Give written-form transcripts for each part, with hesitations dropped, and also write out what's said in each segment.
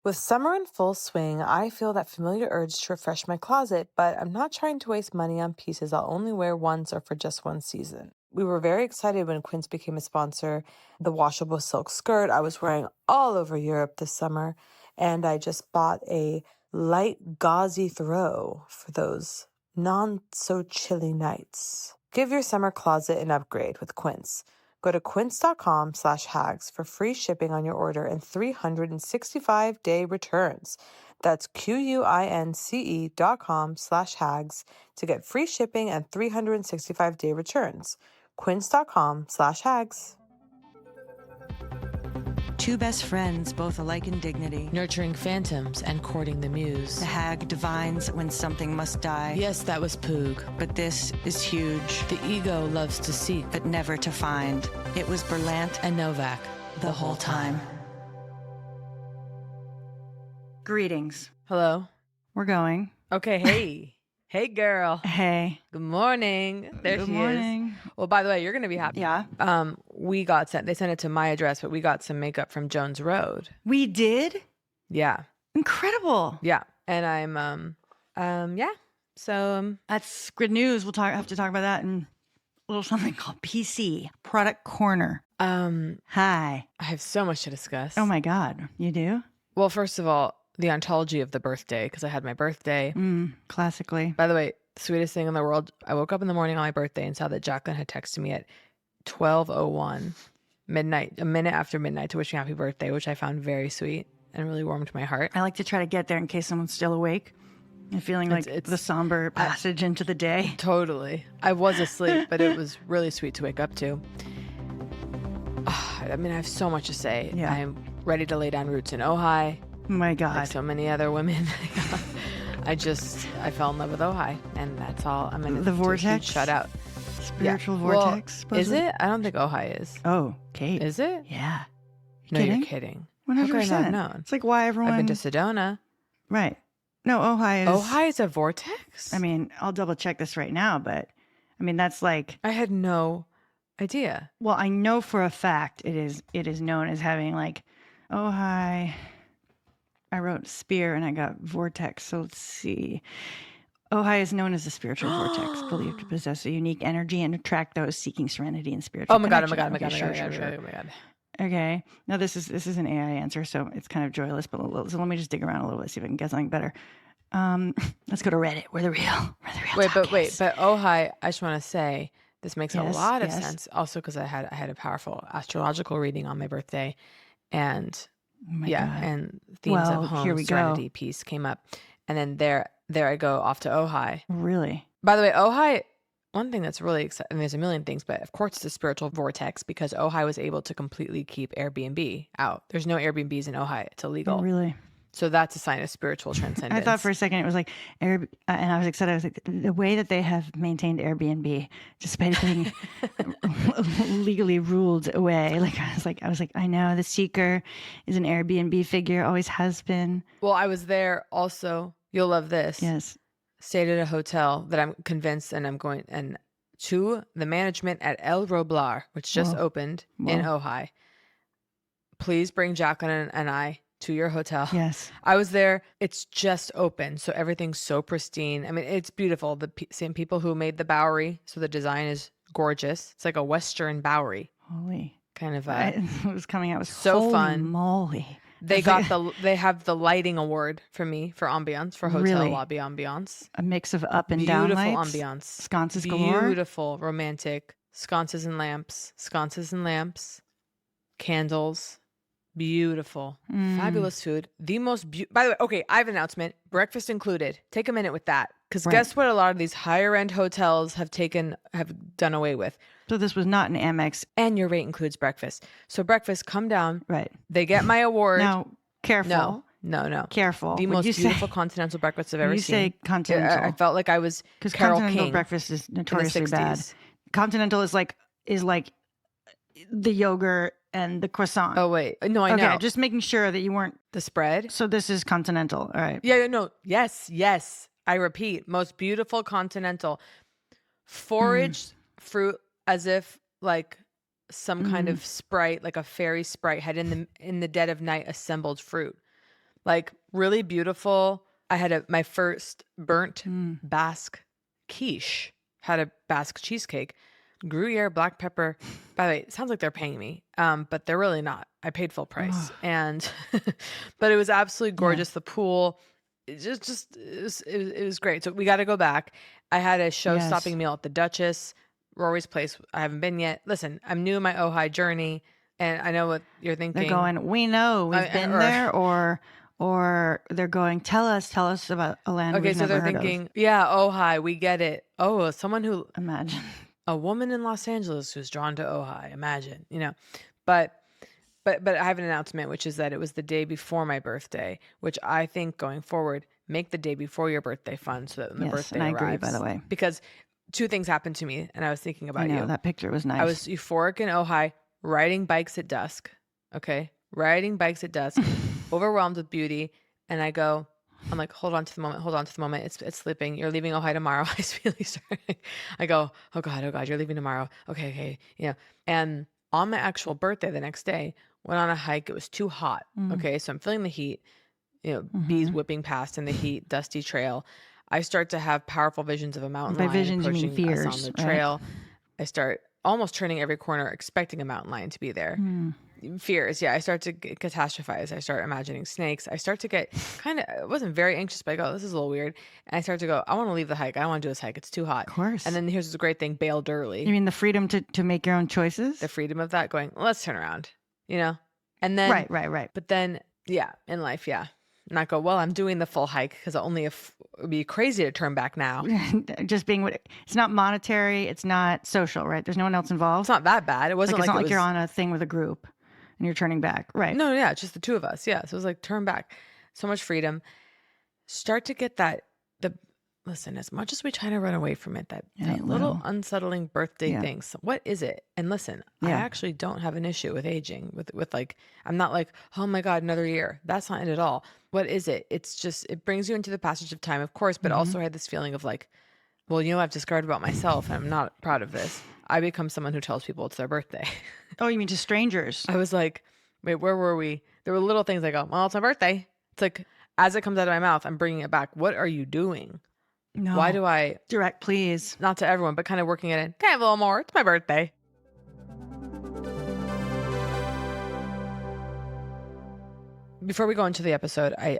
With summer in full swing, I feel that familiar urge to refresh my closet, but I'm not trying to waste money on pieces I'll only wear once or for just one season. We were very excited when Quince became a sponsor. The washable silk skirt I was wearing all over Europe this summer, and I just bought a light gauzy throw for those non-so-chilly nights. Give your summer closet an upgrade with Quince. Go to quince.com/hags for free shipping on your order and 365-day returns. That's QUINCE.com/hags to get free shipping and 365-day returns. Quince.com/hags. Two best friends, both alike in dignity. Nurturing phantoms and courting the muse. The hag divines when something must die. Yes, that was Poog. But this is huge. The ego loves to seek, but never to find. It was Berlant and Novak the whole time. Greetings. Hello. We're going. Okay, hey. Hey, girl. Hey. Good morning. There Good she morning. is. Well, by the way, you're going to be happy. Yeah. We got they sent it to my address, but we got some makeup from Jones Road. We did? Yeah. Incredible. Yeah. And I'm, yeah. So, that's good news. We'll have to talk about that in a little something called PC, Product Corner. Hi. I have so much to discuss. Oh my God. You do? Well, first of all, the ontology of the birthday, because I had my birthday. Classically. By the way, sweetest thing in the world. I woke up in the morning on my birthday and saw that Jacqueline had texted me at 12:01 midnight, a minute after midnight, to wish me happy birthday, which I found very sweet and really warmed my heart. I like to try to get there in case someone's still awake and feeling like it's the somber passage into the day. Totally. I was asleep, but it was really sweet to wake up to. I mean, I have so much to say. Yeah. I'm ready to lay down roots in Ojai. Oh my God. Like so many other women. I fell in love with Ojai, and that's all. I'm going to the vortex. Shut out. Spiritual vortex. Well, is it? I don't think Ojai is. Oh, Kate. Is it? Yeah. You're kidding. 100%. How could I not have known? It's like why everyone. I've been to Sedona. Right. No, Ojai is a vortex? I mean, I'll double check this right now, but I mean that's like I had no idea. Well, I know for a fact it is known as having like Ojai. I wrote spear and I got vortex. So let's see. Ojai is known as a spiritual vortex, believed to possess a unique energy and attract those seeking serenity and spiritual connection. Oh my God. Sure. Okay. Now this is an AI answer, so it's kind of joyless, but so let me just dig around a little bit, see if I can get something better. Let's go to Reddit. Where the real but Ojai, I just want to say this makes a lot of sense. Also, because I had a powerful astrological reading on my birthday, and God. and themes of home, serenity, peace came up, and then there I go off to Ojai. Really? By the way, Ojai. One thing that's really exciting, I mean, there's a million things, but of course it's a spiritual vortex because Ojai was able to completely keep Airbnb out. There's no Airbnbs in Ojai. It's illegal. Oh, really? So that's a sign of spiritual transcendence. I thought for a second it was like, and I was excited. I was like, the way that they have maintained Airbnb, despite it being legally ruled away. Like I was like, I know the seeker is an Airbnb figure, always has been. Well, I was there also. You'll love this. Yes. Stayed at a hotel that I'm convinced, and I'm going and to the management at El Roblar, which just opened in Ojai. Please bring Jacqueline and I to your hotel. Yes. I was there. It's just open. So everything's so pristine. I mean, it's beautiful. The same people who made the Bowery. So the design is gorgeous. It's like a Western Bowery. Holy. Kind of. It was coming out. It was so fun. Moly. They have the lighting award for me for ambiance, for hotel lobby ambiance. A mix of up and down lights. Beautiful ambiance. Sconces galore. Beautiful, romantic. Sconces and lamps. Candles. Beautiful. Fabulous food. The most by the way, okay, I have an announcement. Breakfast included. Take a minute with that. Because guess what a lot of these higher end hotels have done away with. So this was not an Amex. And your rate includes breakfast. So breakfast, come down. Right. They get my award. Now, careful. No. Careful. The most beautiful continental breakfast I've ever seen. You say continental. I felt like I was Carole continental King breakfast is notoriously in the 60s. bad. Continental is like the yogurt and the croissant. Oh wait, no, I know. Okay, just making sure that you weren't the spread. So this is continental, all right? Yeah, no, yes. I repeat, most beautiful continental, foraged fruit as if like some kind of sprite, like a fairy sprite, had in the dead of night assembled fruit. like really beautiful. I had my first burnt Basque quiche, had a Basque cheesecake, Gruyere, black pepper. By the way, it sounds like they're paying me, but they're really not. I paid full price, and but it was absolutely gorgeous. The pool, it was great. So we got to go back. I had a show-stopping meal at the Duchess, Rory's place. I haven't been yet. Listen, I'm new in my Ojai journey, and I know what you're thinking. They're going, we know we've been there, or they're going, tell us about a land we've never heard of. Okay, so they're thinking, yeah, Ojai, we get it. Oh, someone who imagine. A woman in Los Angeles who's drawn to Ojai, imagine, but I have an announcement, which is that it was the day before my birthday, which I think going forward, make the day before your birthday fun so that when the birthday arrives. I agree, by the way. Because two things happened to me, and I was thinking about you. That picture was nice. I was euphoric in Ojai, riding bikes at dusk, overwhelmed with beauty, and I'm like, hold on to the moment. It's sleeping. You're leaving Ojai tomorrow. I really started. I go, oh God, you're leaving tomorrow. Okay. And on my actual birthday, the next day, went on a hike. It was too hot. Okay. So I'm feeling the heat, bees whipping past in the heat, dusty trail. I start to have powerful visions of a mountain lion visions, approaching you mean fears, us on the trail. Right? I start almost turning every corner, expecting a mountain lion to be there. Fears. Yeah. I start to catastrophize. I start imagining snakes. I start to get I wasn't very anxious, but I go, this is a little weird. And I start to go, I want to leave the hike. I don't want to do this hike. It's too hot. Of course. And then here's the great thing, bailed early. You mean the freedom to make your own choices? The freedom of that going, let's turn around, and then. Right. But then, in life, not go, well, I'm doing the full hike because it would be crazy to turn back now. Just being it's not monetary. It's not social, right? There's no one else involved. It's not that bad. It wasn't it's not like you're on a thing with a group and you're turning back. Right. No, it's just the two of us. Yeah. So it was like, turn back. So much freedom. Start to get listen, as much as we try to run away from it, that little unsettling birthday things. What is it? And listen, I actually don't have an issue with aging with like, I'm not like, oh my God, another year. That's not it at all. What is it? It's just, it brings you into the passage of time, of course, but also I had this feeling of like, well, I've discovered about myself and I'm not proud of this. I become someone who tells people it's their birthday. Oh, you mean to strangers? I was like, wait, where were we? There were little things I go, well, it's my birthday. It's like, as it comes out of my mouth, I'm bringing it back. What are you doing? No. Why do I? Direct, please. Not to everyone, but kind of working it in. Can I have a little more? It's my birthday. Before we go into the episode, I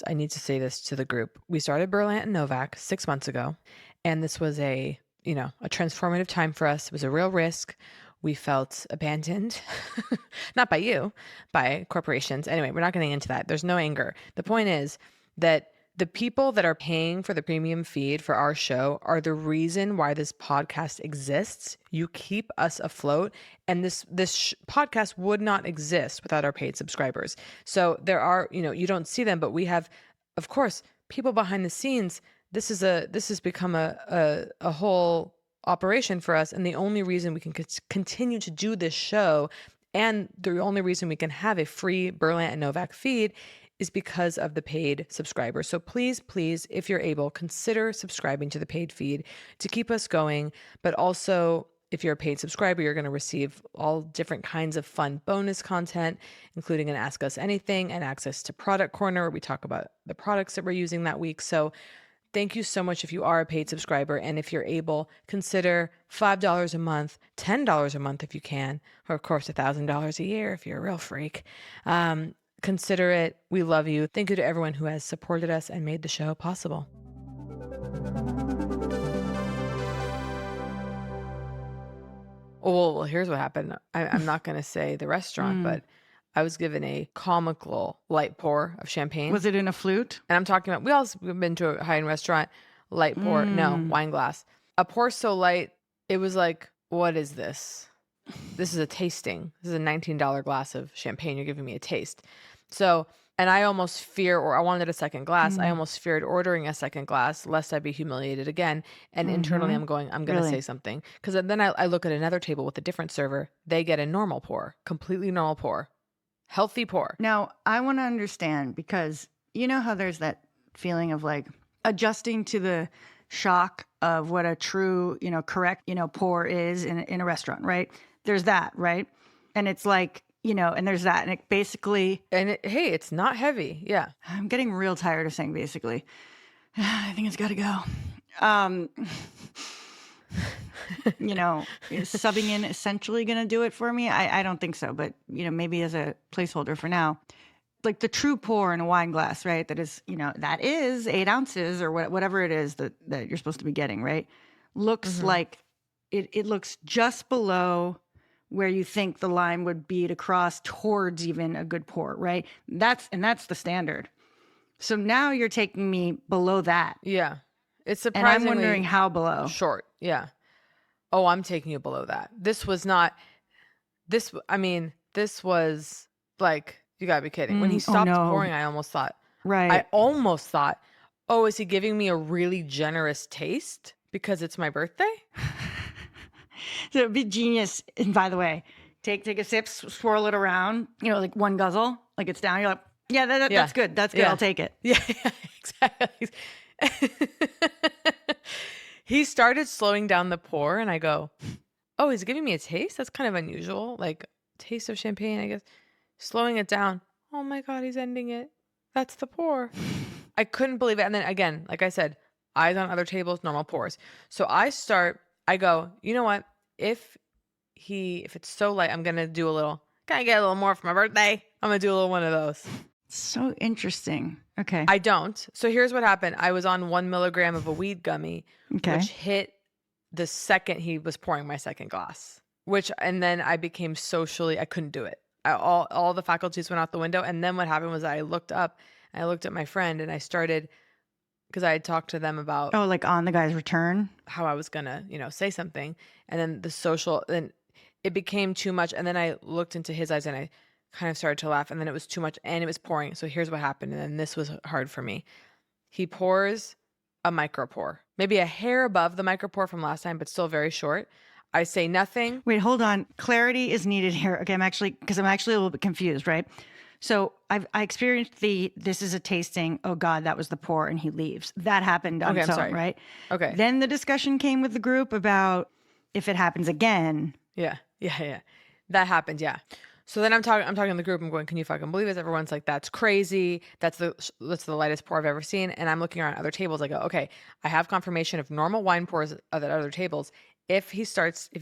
need to say this to the group. We started Berlant and Novak 6 months ago, and this was a transformative time for us. It was a real risk. We felt abandoned, not by you, by corporations. Anyway, we're not getting into that. There's no anger. The point is that the people that are paying for the premium feed for our show are the reason why this podcast exists. You keep us afloat, and this podcast would not exist without our paid subscribers. So there are, you don't see them, but we have, of course, people behind the scenes. This has become a whole operation for us, and the only reason we can continue to do this show, and the only reason we can have a free Berlant and Novak feed, is because of the paid subscribers. So please, if you're able, consider subscribing to the paid feed to keep us going. But also, if you're a paid subscriber, you're going to receive all different kinds of fun bonus content, including an Ask Us Anything and access to Product Corner, where we talk about the products that we're using that week. So thank you so much if you are a paid subscriber. And if you're able, consider $5 a month, $10 a month if you can, or of course $1,000 a year if you're a real freak. Consider it. We love you. Thank you to everyone who has supported us and made the show possible. Oh, well, here's what happened. I'm not going to say the restaurant, but I was given a comical light pour of champagne. Was it in a flute? And I'm talking about, we've been to a high-end restaurant, light pour, no, wine glass. A pour so light, it was like, what is this? This is a tasting. This is a $19 glass of champagne. You're giving me a taste. So, and I almost I wanted a second glass. I almost feared ordering a second glass lest I be humiliated again. And internally I'm going to say something. Because then I look at another table with a different server. They get a normal pour, completely normal pour, healthy pour. Now, I want to understand, because you know how there's that feeling of like adjusting to the shock of what a true, correct, pour is in a restaurant, right? There's that, right? And it's like, and there's that. And it basically, hey, it's not heavy. Yeah. I'm getting real tired of saying basically. I think it's got to go. Is subbing in essentially going to do it for me? I don't think so, but maybe as a placeholder for now. Like the true pour in a wine glass, right? That is 8 ounces or whatever it is that you're supposed to be getting, right? Looks like it looks just below where you think the line would be to cross towards even a good pour, right? That's the standard. So now you're taking me below that. Yeah. It's And I'm surprisingly wondering how below. short. Yeah. Oh, I'm taking you below that. This was like, you gotta be kidding. When he stopped pouring, I almost thought, oh, is he giving me a really generous taste because it's my birthday? So it'd be genius. And by the way, take a sip, swirl it around, like one guzzle, like it's down. You're like, yeah, that's good. That's good. Yeah. I'll take it. Yeah, exactly. He started slowing down the pour and I go, oh, he's giving me a taste? That's kind of unusual. Like taste of champagne, I guess. Slowing it down. Oh my God, he's ending it. That's the pour. I couldn't believe it. And then again, like I said, eyes on other tables, normal pours. So I go, you know what? If it's so light, I'm going to do can I get a little more for my birthday? I'm going to do a little one of those. So interesting. Okay. I don't. So here's what happened. I was on 1 milligram of a weed gummy, which hit the second he was pouring my second glass, and then I became I couldn't do it. All the faculties went out the window. And then what happened was I looked up and I looked at my friend and I started, because I had talked to them about. Oh, like on the guy's return? How I was going to, say something. And then then it became too much. And then I looked into his eyes and I kind of started to laugh, and then it was too much and it was pouring. So here's what happened. And then this was hard for me. He pours a micro pour, maybe a hair above the micro pour from last time, but still very short. I say nothing. Wait, hold on. Clarity is needed here. Okay. I'm actually a little bit confused, right? So I experienced this is a tasting. Oh God, that was the pour, and he leaves. That happened on its own, right? Okay. Then the discussion came with the group about if it happens again. Yeah. That happened. Yeah. So then I'm talking to the group. I'm going, can you fucking believe this? Everyone's like, that's crazy. That's the lightest pour I've ever seen. And I'm looking around other tables. I go, okay, I have confirmation of normal wine pours at other tables. If he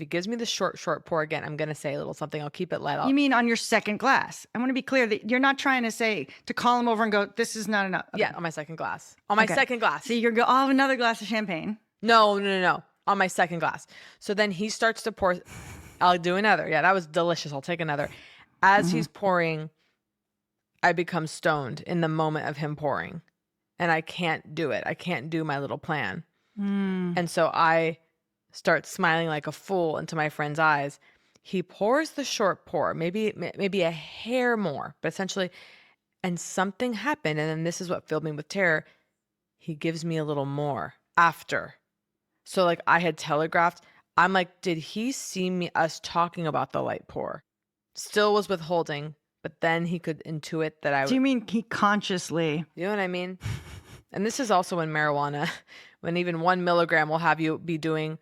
gives me the short pour again, I'm going to say a little something. I'll keep it light. You mean on your second glass? I want to be clear that you're not trying to call him over and go, this is not enough. Okay. Yeah, on my second glass. Second glass. So you're I'll have another glass of champagne. No. On my second glass. So then he starts to pour. I'll do another. Yeah, that was delicious. I'll take another. As he's pouring, I become stoned in the moment of him pouring. And I can't do it. I can't do my little plan. And so I start smiling like a fool into my friend's eyes. He pours the short pour, maybe a hair more, but essentially, and something happened. And then this is what filled me with terror. He gives me a little more after. So like I had telegraphed, I'm like, did he see us talking about the light pour? Still was withholding, but then he could intuit that I. Do you mean he consciously? You know what I mean? And this is also when marijuana, when even 1 milligram will have you doing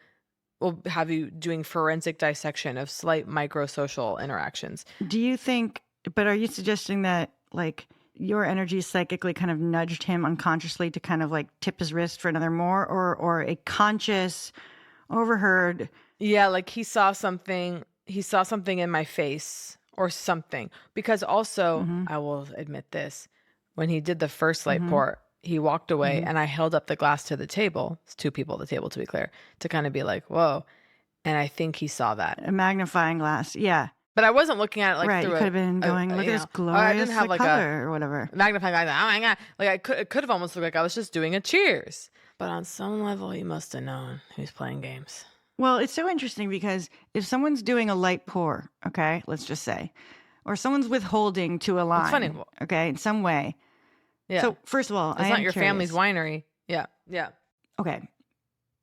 forensic dissection of slight microsocial interactions. Do you think? But are you suggesting that like your energy psychically kind of nudged him unconsciously to kind of like tip his wrist for another more, or a conscious overheard? Yeah, like he saw something in my face or something. Because also, I will admit this, when he did the first light pour, he walked away and I held up the glass to the table. It's 2 people at the table, to be clear, to kind of be like, whoa. And I think he saw that. A magnifying glass. Yeah. But I wasn't looking at it like right. through you could have been going, look at this glorious I didn't have like color or whatever. Magnifying glass. Oh my God. Like it could have almost looked like I was just doing a cheers. But on some level, he must have known he was playing games. Well, it's so interesting because if someone's doing a light pour, okay, let's just say, or someone's withholding to a line, it's funny. Okay, in some way. Yeah. So first of all, it's not your family's winery. Yeah. Okay.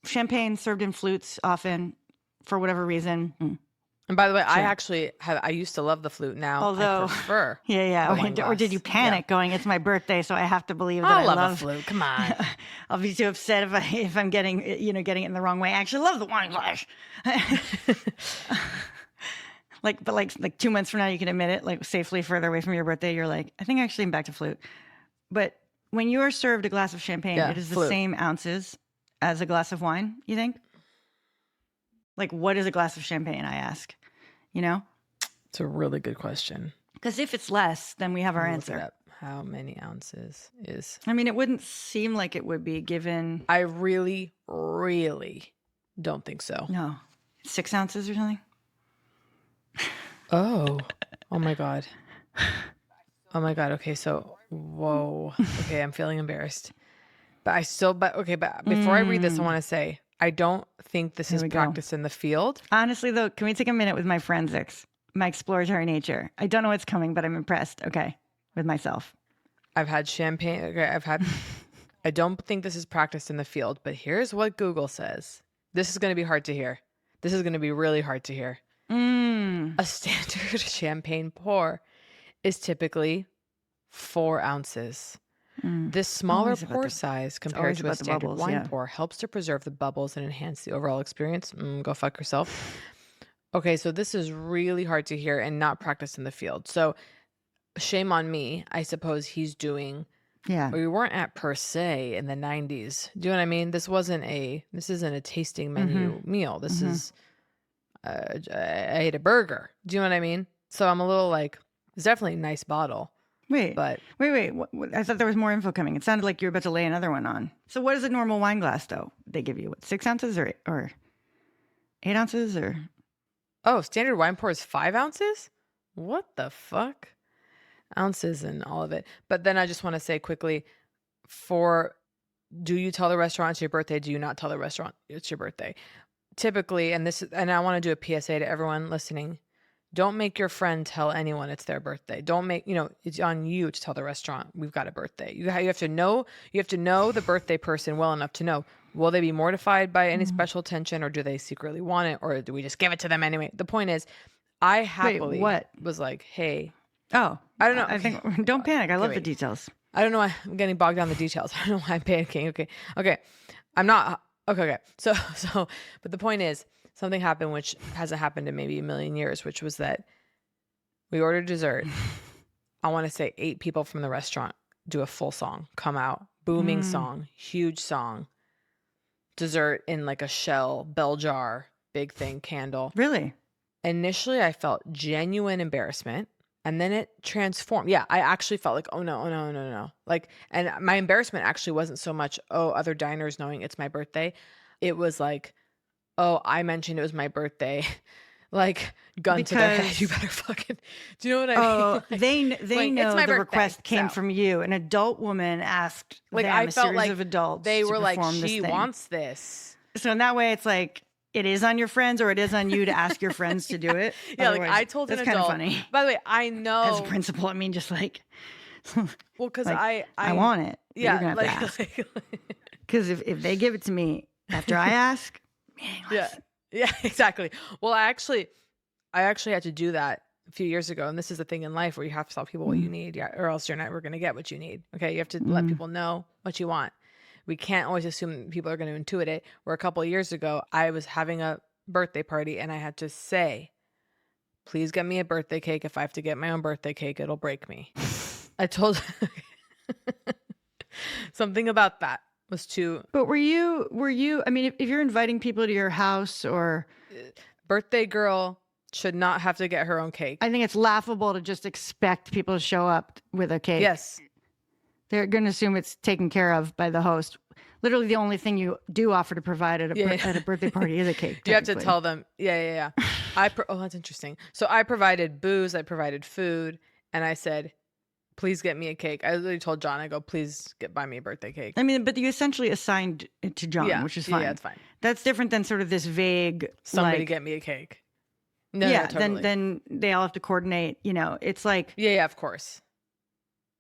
Champagne served in flutes often for whatever reason. And by the way, sure. I used to love the flute. Now I prefer. Or did you panic going, it's my birthday, so I have to believe that I love a flute. Come on. I'll be too upset if I'm getting it in the wrong way. I actually love the wine glass. Like 2 months from now, you can admit it, like safely further away from your birthday. You're like, I think actually I'm back to flute. But when you are served a glass of champagne, Yeah, it is the flute. same ounces as a glass of wine, you think? Like, what is a glass of champagne, I ask? You know? It's a really good question. Because if it's less, then we have our Let me look it answer. up. How many ounces is? I mean, it wouldn't seem like it would be given. I really, really don't think so. No, 6 ounces or something. Oh my God. Oh my God. Okay. So, whoa. Okay. I'm feeling embarrassed. But before I read this, I want to say, I don't think this is practiced in the field. Honestly, though, can we take a minute with my forensics, my exploratory nature? I don't know what's coming, but I'm impressed. Okay. With myself. I've had champagne. Okay. I don't think this is practiced in the field, but here's what Google says. This is going to be hard to hear. This is going to be really hard to hear. A standard champagne pour is typically 4 ounces. This smaller pour size compared to a standard wine pour helps to preserve the bubbles and enhance the overall experience. Go fuck yourself. Okay, so this is really hard to hear and not practiced in the field. So shame on me. I suppose he's doing... Yeah. We weren't at per se in the 90s. Do you know what I mean? This isn't a tasting menu meal. This is... I ate a burger. Do you know what I mean? So I'm a little like... It's definitely a nice bottle. Wait. I thought there was more info coming. It sounded like you were about to lay another one on. So what is a normal wine glass, though? They give you, 6 ounces or 8 ounces or... Oh, standard wine pour is 5 ounces? What the fuck? Ounces and all of it. But then I just want to say quickly, do you tell the restaurant it's your birthday? Do you not tell the restaurant it's your birthday? Typically, and I want to do a PSA to everyone listening. Don't make your friend tell anyone it's their birthday. Don't make, it's on you to tell the restaurant we've got a birthday. You have to know the birthday person well enough to know, will they be mortified by any special attention, or do they secretly want it, or do we just give it to them anyway? The point is, I happily was like, hey. Oh, I don't know. I think, don't panic. I love the details. I don't know why I'm getting bogged down in the details. I don't know why I'm panicking. Okay. I'm not. Okay. So, but the point is, something happened which hasn't happened in maybe a million years, which was that we ordered dessert. I want to say 8 people from the restaurant do a full song, come out, booming song, huge song, dessert in like a shell, bell jar, big thing, candle. Really? Initially, I felt genuine embarrassment. And then it transformed. Yeah, I actually felt like, oh no. Like, and my embarrassment actually wasn't so much, other diners knowing it's my birthday. It was like, I mentioned it was my birthday. Like, gun to their head, you better fucking, do you know what I mean? Like, they know the request came from you. An adult woman asked a series of adults. They were like, she wants this. So in that way, it's like, it is on your friends, or it is on you to ask your friends to do it. Yeah, like I told an adult. That's kind of funny. By the way, I know as a principal, I mean, just like, well, because like, I want it. Yeah, you're gonna have to ask. Because if they give it to me after I ask, meaningless. Yeah, exactly. Well, I actually had to do that a few years ago, and this is the thing in life where you have to tell people what you need, or else you're never going to get what you need. Okay, you have to let people know what you want. We can't always assume people are going to intuit it. Where a couple of years ago, I was having a birthday party and I had to say, please get me a birthday cake. If I have to get my own birthday cake, it'll break me. I told something about that was too. But were you, I mean, if you're inviting people to your house or. Birthday girl should not have to get her own cake. I think it's laughable to just expect people to show up with a cake. Yes. They're going to assume it's taken care of by the host. Literally, the only thing you do offer to provide at a birthday party is a cake. You have to tell them. Yeah. That's interesting. So I provided booze, I provided food, and I said, please get me a cake. I literally told John, I go, please buy me a birthday cake. I mean, but you essentially assigned it to John, which is fine. Yeah, it's fine. That's different than sort of this vague. Somebody get me a cake. No, totally. Then they all have to coordinate. It's like. Yeah, of course.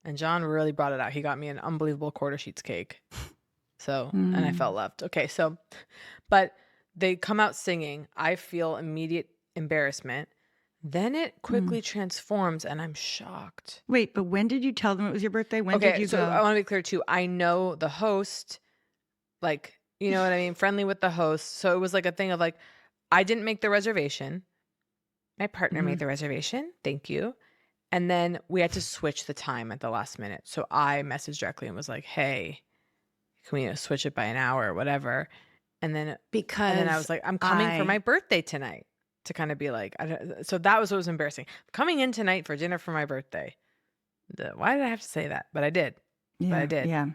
And John really brought it out. He got me an unbelievable quarter sheets cake. So, and I felt loved. Okay, so, but they come out singing. I feel immediate embarrassment. Then it quickly transforms and I'm shocked. Wait, but when did you tell them it was your birthday? When did you go? I want to be clear too. I know the host, like, you know what I mean? Friendly with the host. So it was like a thing of like, I didn't make the reservation. My partner made the reservation. Thank you. And then we had to switch the time at the last minute. So I messaged directly and was like, hey, can we switch it by an hour or whatever? And then I was like, I'm coming for my birthday tonight, to kind of be like, so that was what was embarrassing. Coming in tonight for dinner for my birthday. Why did I have to say that? But I did. Yeah, but I did. Yeah.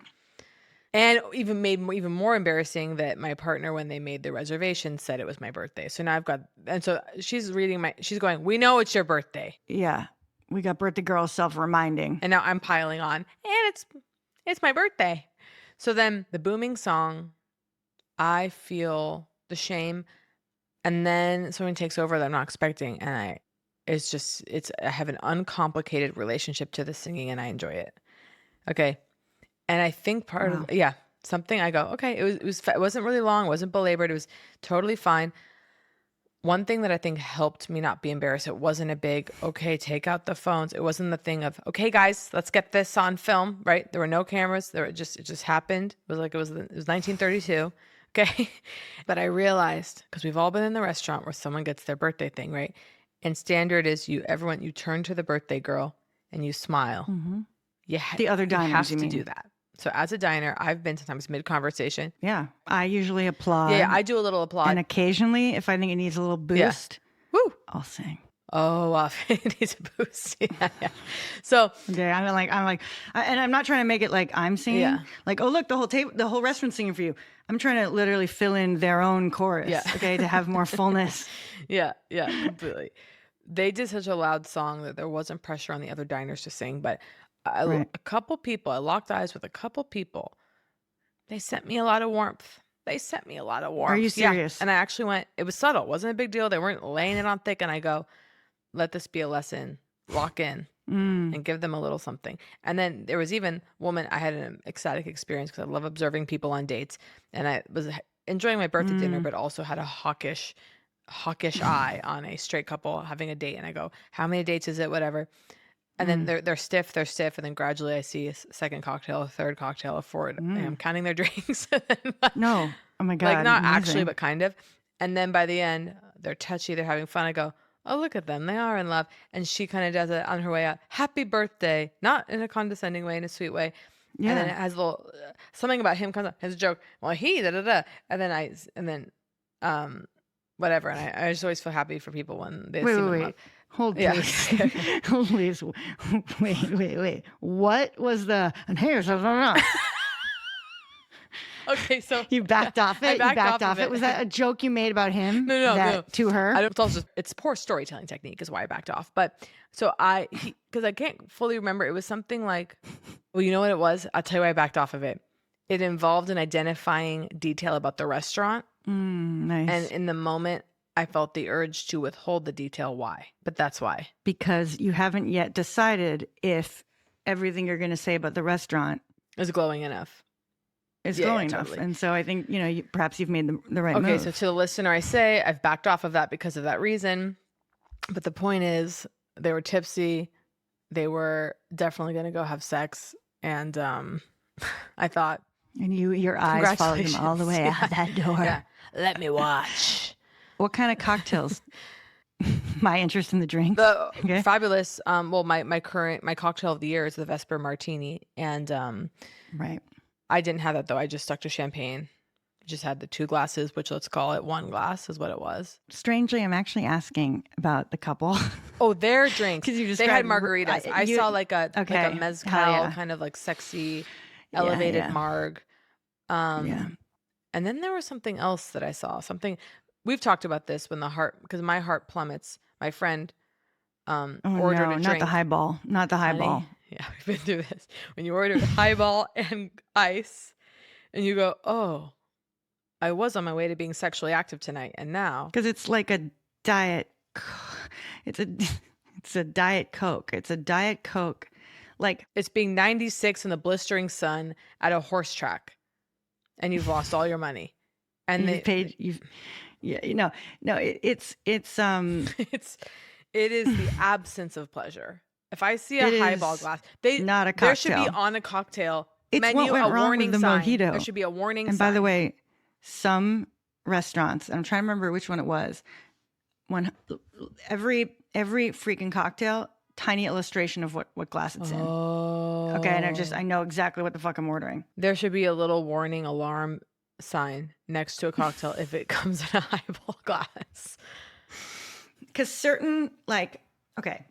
And even more embarrassing that my partner, when they made the reservation, said it was my birthday. So now so she's she's going, we know it's your birthday. Yeah. We got birthday girl self-reminding. And now I'm piling on, and it's my birthday. So then the booming song, I feel the shame. And then someone takes over that I'm not expecting. And I have an uncomplicated relationship to the singing, and I enjoy it. Okay. And I think something I go, okay, it wasn't really long, it wasn't belabored, it was totally fine. One thing that I think helped me not be embarrassed, it wasn't a big, okay, take out the phones. It wasn't the thing of, okay, guys, let's get this on film, right? There were no cameras. It just happened. It was 1932. Okay. But I realized, because we've all been in the restaurant where someone gets their birthday thing, right? And standard is you turn to the birthday girl and you smile. Mm-hmm. The other diners, you have to do that. So as a diner, I've been sometimes mid-conversation. Yeah. I usually applaud. Yeah, I do a little applaud. And occasionally, if I think it needs a little boost, woo, I'll sing. Oh, it needs a boost. Yeah. So okay, I'm like, and I'm not trying to make it like I'm singing. Yeah. Like, oh look, the whole restaurant's singing for you. I'm trying to literally fill in their own chorus. Yeah. Okay, to have more fullness. Yeah, completely. They did such a loud song that there wasn't pressure on the other diners to sing, but a couple people, I locked eyes with a couple people. They sent me a lot of warmth. Are you serious? Yeah. And I actually went, it was subtle. It wasn't a big deal. They weren't laying it on thick. And I go, let this be a lesson. Lock in and give them a little something. And then there was even woman, I had an ecstatic experience because I love observing people on dates. And I was enjoying my birthday dinner, but also had a hawkish eye on a straight couple having a date. And I go, how many dates is it? Whatever. And then they're stiff. And then gradually I see a second cocktail, a third cocktail, a fourth. And I'm counting their drinks. No. Oh my God. Like not amazing. actually, but kind of. And then by the end, they're touchy. They're having fun. I go, oh, look at them. They are in love. And she kind of does it on her way out. Happy birthday. Not in a condescending way, in a sweet way. Yeah. And then it has a little, something about him comes up, has a joke. Well, And then whatever. And I just always feel happy for people when they see them love. Hold please. Please. Wait. What was the, and here's, okay, so you backed off it. I backed off it. Was that a joke you made about him? No. To her? It's poor storytelling technique is why I backed off. But so because I can't fully remember, it was something like, well, you know what it was? I'll tell you why I backed off of it. It involved an identifying detail about the restaurant. Nice. And in the moment, I felt the urge to withhold the detail. Why? But that's why. Because you haven't yet decided if everything you're going to say about the restaurant is glowing enough. Glowing enough. And so I think, perhaps you've made the right move. Okay, so to the listener, I say I've backed off of that because of that reason. But the point is, they were tipsy. They were definitely going to go have sex. And I thought. And your eyes followed them all the way out that door. Yeah. Let me watch. What kind of cocktails? My interest in the drinks. Fabulous. Well, my cocktail of the year is the Vesper Martini. And right. I didn't have that though. I just stuck to champagne. Just had the 2 glasses, which let's call it 1 glass is what it was. Strangely, I'm actually asking about the couple. Oh, their drinks. Because they had margaritas. I saw like a mezcal kind of like sexy, elevated marg. And then there was something else that I saw. Something we've talked about this when because my heart plummets. My friend ordered a drink. Not the highball. Not the highball. Honey, yeah, we've been through this. When you order highball and ice, and you go, oh, I was on my way to being sexually active tonight, and now because it's like a diet. It's a diet Coke. It's a diet Coke. Like it's being 96 in the blistering sun at a horse track, and you've lost all your money, and it's it is the absence of pleasure. If I see a highball glass, not a cocktail. There should be on a cocktail menu what went a wrong warning with the sign. mojito. There should be a warning sign. And by the way, some restaurants, I'm trying to remember which one it was. every freaking cocktail, tiny illustration of what glass it's in. Oh. Okay, and I know exactly what the fuck I'm ordering. There should be a little warning alarm sign next to a cocktail if it comes in a highball glass. Because certain, like, okay,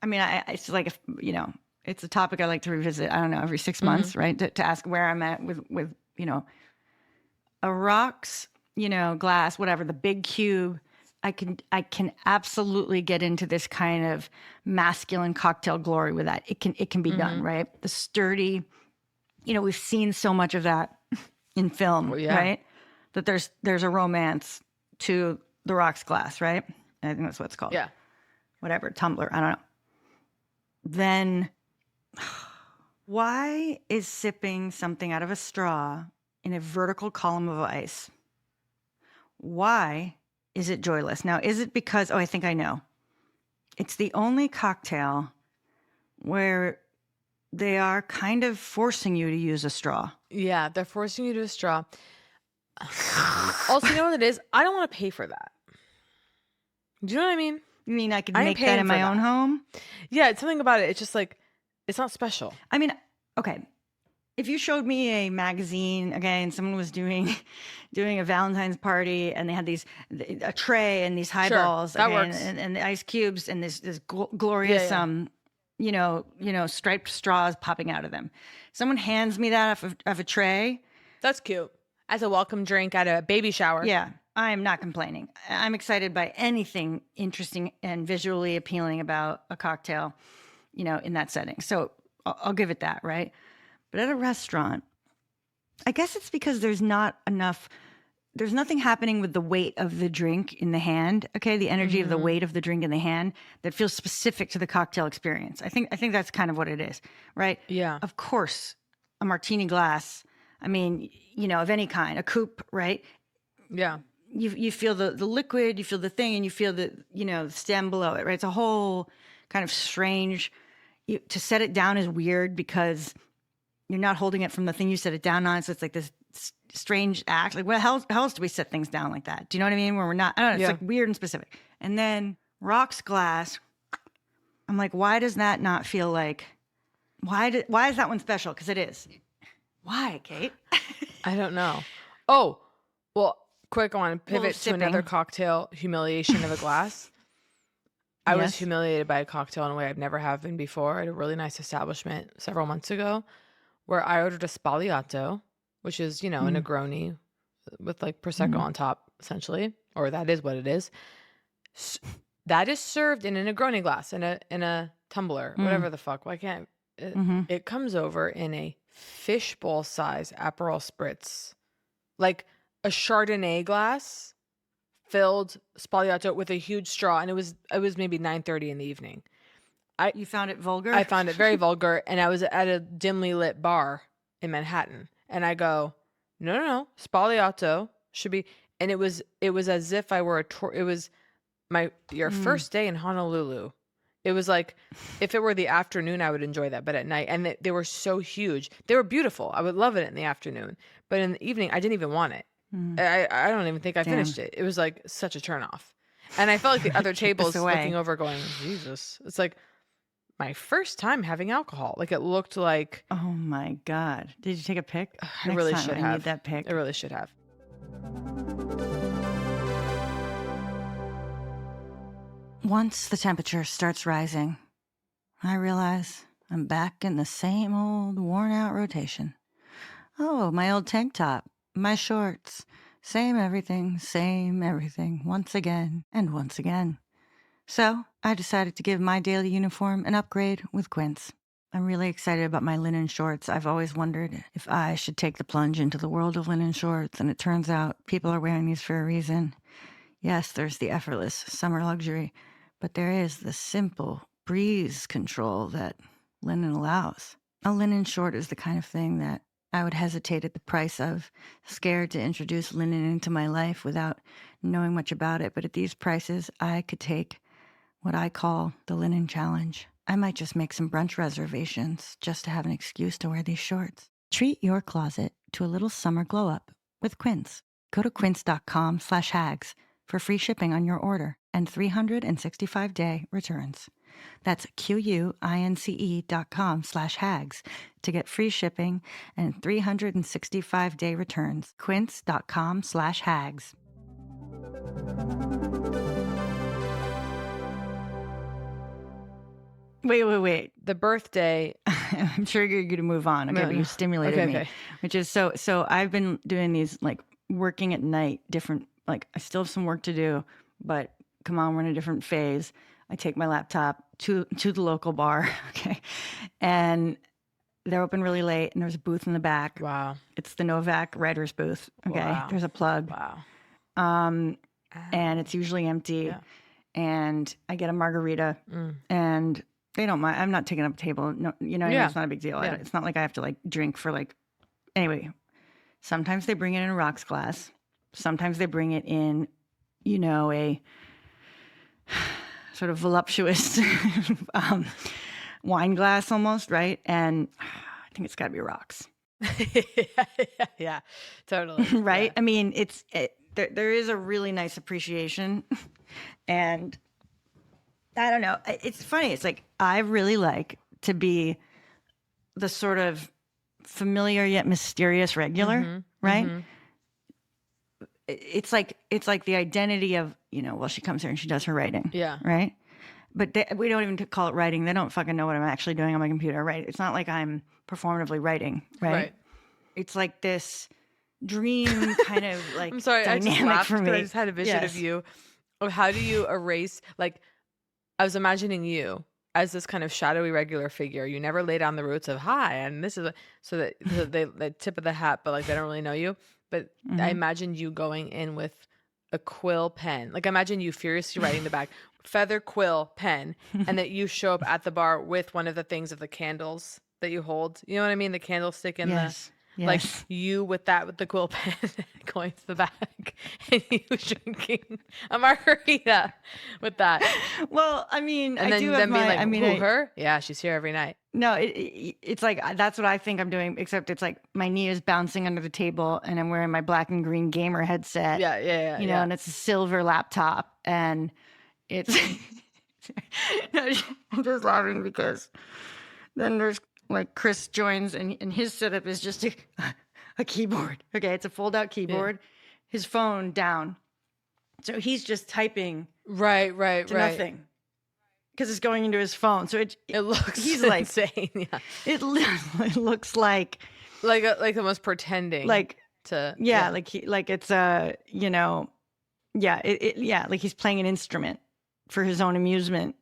I mean, it's like, you know, it's a topic I like to revisit, I don't know, every 6 months, right? To ask where I'm at with, you know, a rocks, you know, glass, whatever, the big cube. I can absolutely get into this kind of masculine cocktail glory with that. It can be done, right? The sturdy, you know, we've seen so much of that in film, right? That there's a romance to the rocks glass, right? I think that's what it's called. Yeah. Whatever, tumbler, I don't know. Then why is sipping something out of a straw in a vertical column of ice? Why is it joyless? Now, is it because, I think I know. It's the only cocktail where they are kind of forcing you to use a straw. Yeah, they're forcing you to a straw. Also, you know what it is? I don't want to pay for that. Do you know what I mean? You mean I could make that in my own home? Yeah, it's something about it. It's just like, it's not special. I mean, okay. If you showed me a magazine, okay, and someone was doing a Valentine's party and they had a tray and these highballs, that okay, works. and the ice cubes and this glorious, you know, striped straws popping out of them. Someone hands me that off a tray. That's cute. As a welcome drink at a baby shower. Yeah, I am not complaining. I'm excited by anything interesting and visually appealing about a cocktail, you know, in that setting. So I'll give it that, right? But at a restaurant, I guess it's because there's nothing happening with the weight of the drink in the hand, okay? The energy of the weight of the drink in the hand that feels specific to the cocktail experience. I think that's kind of what it is, right? Yeah. Of course, a martini glass, I mean, you know, of any kind, a coupe, right? Yeah. You feel the liquid, you feel the thing, and you feel the, you know, the stem below it, right? It's a whole kind of strange, to set it down is weird because you're not holding it from the thing you set it down on. So it's like this strange act. Like, how else do we set things down like that? Do you know what I mean? Where we're not, I don't know, it's like weird and specific. And then rocks glass, I'm like, why does that not feel like, why is that one special? Because it is. Why, Kate? I don't know. Oh, well, quick, I want to pivot to sipping. another cocktail humiliation of a glass. I was humiliated by a cocktail in a way I've never have been before at a really nice establishment several months ago, where I ordered a Spagliato, which is, you know, a Negroni with like Prosecco on top, essentially, or that is what it is. That is served in a Negroni glass, in a tumbler, whatever the fuck. Why can't it comes over in a fishbowl size Aperol Spritz, like a Chardonnay glass filled Spagliato with a huge straw, and it was maybe 9:30 in the evening. You found it vulgar? I found it very vulgar, and I was at a dimly lit bar in Manhattan, and I go, no, Spagliato should be, and it was as if I were it was your first day in Honolulu. It was like, if it were the afternoon, I would enjoy that, but at night, and they were so huge. They were beautiful. I would love it in the afternoon, but in the evening, I didn't even want it. I don't even think I finished it. It was like such a turnoff. And I felt like the other tables looking over going, Jesus. It's like my first time having alcohol. Like, it looked like. Oh my God. Did you take a pic? I really should have. I need that pic. I really should have. Once the temperature starts rising, I realize I'm back in the same old worn out rotation. Oh, my old tank top, my shorts, same everything, once again and once again. So I decided to give my daily uniform an upgrade with Quince. I'm really excited about my linen shorts. I've always wondered if I should take the plunge into the world of linen shorts, and it turns out people are wearing these for a reason. Yes, there's the effortless summer luxury, but there is the simple breeze control that linen allows. A linen short is the kind of thing that I would hesitate at the price of, scared to introduce linen into my life without knowing much about it. But at these prices, I could take what I call the linen challenge. I might just make some brunch reservations just to have an excuse to wear these shorts. Treat your closet to a little summer glow up with Quince. Go to quince.com/hags for free shipping on your order and 365-day returns. That's QUINCE.com/hags to get free shipping and 365-day returns. Quince.com/hags. Wait. The birthday. I'm sure you're going to move on. Okay, but you stimulated me. Which is so I've been doing these, like, working at night, different, like, I still have some work to do, but come on, we're in a different phase. I take my laptop to the local bar, okay, and they're open really late, and there's a booth in the back. Wow. It's the Novak writer's booth, okay? Wow. There's a plug. Wow. And it's usually empty, and I get a margarita, and they don't mind. I'm not taking up a table. No, you know, it's not a big deal. Yeah. It's not like I have to, like, drink for, like, anyway. Sometimes they bring it in a rocks glass. Sometimes they bring it in, you know, a sort of voluptuous wine glass almost, right? And I think it's got to be rocks. Yeah, totally. Right? Yeah. I mean, there is a really nice appreciation. And I don't know. It's funny. It's like, I really like to be the sort of familiar yet mysterious regular, right? Mm-hmm. It's like the identity of, you know, well, she comes here and she does her writing. Yeah. Right? But we don't even call it writing. They don't fucking know what I'm actually doing on my computer, right? It's not like I'm performatively writing, right? It's like this dream kind of, like, I'm sorry, I just laughed for me. I just had a vision of you. Of how do you erase, like, I was imagining you as this kind of shadowy regular figure. You never lay down the roots of hi, and this is so that they tip of the hat, but, like, they don't really know you. But I imagined you going in with a quill pen. Like, imagine you furiously writing the back, feather quill pen, and that you show up at the bar with one of the things of the candles that you hold. You know what I mean? The candlestick in like you with the quill pen going to the back, and you drinking a margarita with that. Well, I mean, and I do have my, I mean, her? Yeah, she's here every night. No, it's like, that's what I think I'm doing, except it's like my knee is bouncing under the table and I'm wearing my black and green gamer headset. Yeah. You know, and it's a silver laptop, and it's, I'm just laughing because then there's, like, Chris joins, and his setup is just a keyboard. Okay, it's a fold-out keyboard. Yeah. His phone down. So he's just typing right to nothing. Because it's going into his phone. So it looks he's like insane. Yeah. It looks like almost pretending. Like to like it's you know, like he's playing an instrument for his own amusement.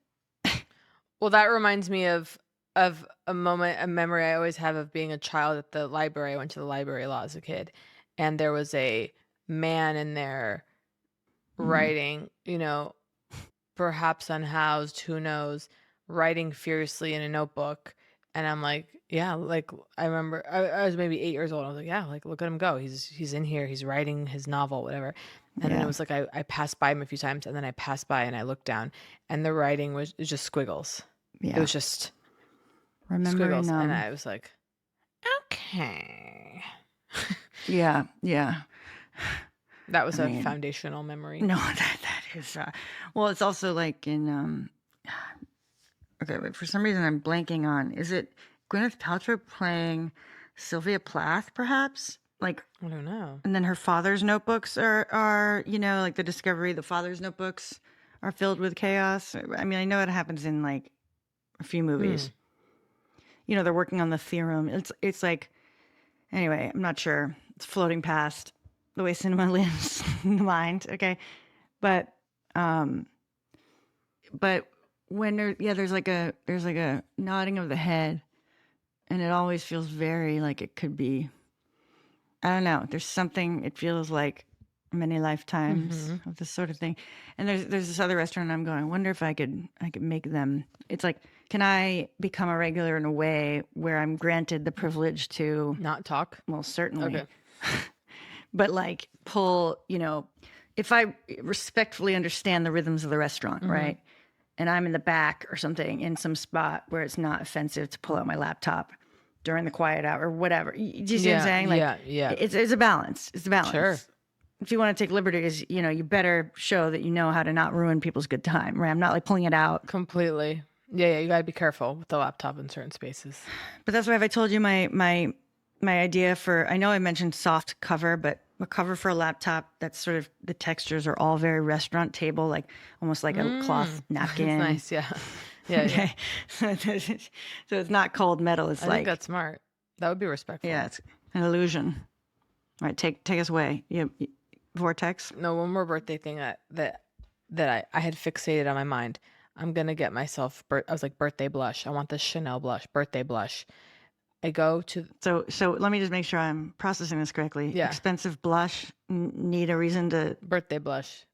Well, that reminds me of a memory I always have of being a child at the library. I went to the library a lot as a kid, and there was a man in there writing, you know, perhaps unhoused, who knows, writing furiously in a notebook. And I'm like, yeah, like, I remember I was maybe 8 years old. I was like, yeah, like, look at him go. He's in here. He's writing his novel, whatever. And then it was like, I passed by him a few times, and then I passed by and I looked down, and the writing was just squiggles. Yeah. It was just squiggles. And I was like, okay. Yeah. That was a foundational memory. No, that is. Well, it's also like in. Okay, but for some reason I'm blanking on. Is it Gwyneth Paltrow playing Sylvia Plath, perhaps? Like, I don't know. And then her father's notebooks are you know, like the discovery. The father's notebooks are filled with chaos. I mean, I know it happens in, like, a few movies. You know, they're working on the theorem. It's like, anyway, I'm not sure. It's floating past the way cinema lives in the mind. Okay. But when there's like a nodding of the head, and it always feels very like it could be, I don't know. There's something, it feels like many lifetimes of this sort of thing. And there's this other restaurant I'm going, I wonder if I could make them. It's like, can I become a regular in a way where I'm granted the privilege to not talk? Well, certainly. Okay. But, like, pull, you know, if I respectfully understand the rhythms of the restaurant, right? And I'm in the back or something in some spot where it's not offensive to pull out my laptop during the quiet hour or whatever. Do you see what I'm saying? Like, yeah. It's a balance. It's a balance. Sure. if you want to take liberties, you better show that you know how to not ruin people's good time, right? I'm not like pulling it out. Completely. Yeah, you got to be careful with the laptop in certain spaces. But that's why if I told you my idea for, I know I mentioned soft cover, but a cover for a laptop that's sort of, the textures are all very restaurant table, like almost like a cloth napkin. Nice, yeah. Yeah, okay. yeah. So it's not cold metal. It's I like, think that's smart. That would be respectful. yeah, it's an illusion. All right, take us away. Vortex. No, one more birthday thing that I had fixated on my mind. I'm gonna get myself. I was like, birthday blush. I want this Chanel blush. Birthday blush. I go to. So let me just make sure I'm processing this correctly. Yeah. Expensive blush. Need a reason to. Birthday blush.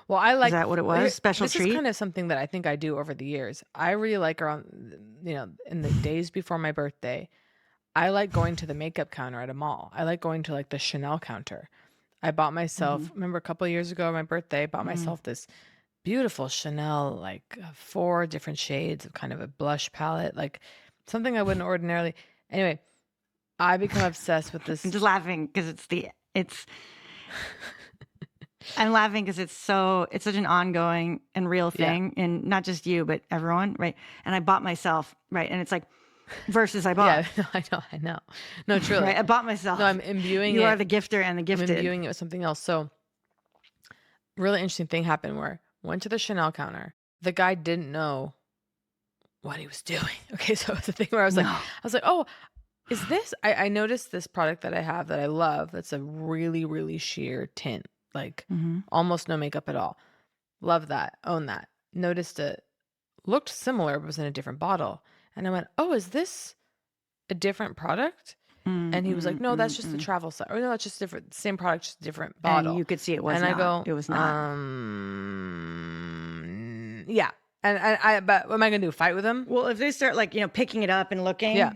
Well, I like. Is that what it was? Special this treat. This is kind of something that I think I do over the years. I really like around, in the days before my birthday. I like going to the makeup counter at a mall. I like going to like the Chanel counter. I bought myself, remember a couple of years ago on my birthday, I bought myself this beautiful Chanel, like 4 different shades of kind of a blush palette, like something I wouldn't ordinarily. Anyway, I become obsessed with this. I'm just laughing because I'm laughing because it's such an ongoing and real thing, and not just you, but everyone, right? And I bought myself, right? And it's like, versus I bought. Yeah, I know. No, truly. Right? I bought myself. No, I'm imbuing you it. You are the gifter and the gifted. I'm imbuing it with something else. So, really interesting thing happened where went to the Chanel counter. The guy didn't know what he was doing. Okay, so it's a thing where I was like, oh, is this? I noticed this product that I have that I love. That's a really, really sheer tint, like almost no makeup at all. Love that. Own that. Noticed it. Looked similar, but was in a different bottle. And I went, oh, is this a different product? And he was like, no, that's just the travel size. Or no, it's just different. Same product, just a different bottle. And you could see it was not. And I go, it was not. Yeah. And but what am I going to do? Fight with him? Well, if they start like, picking it up and looking,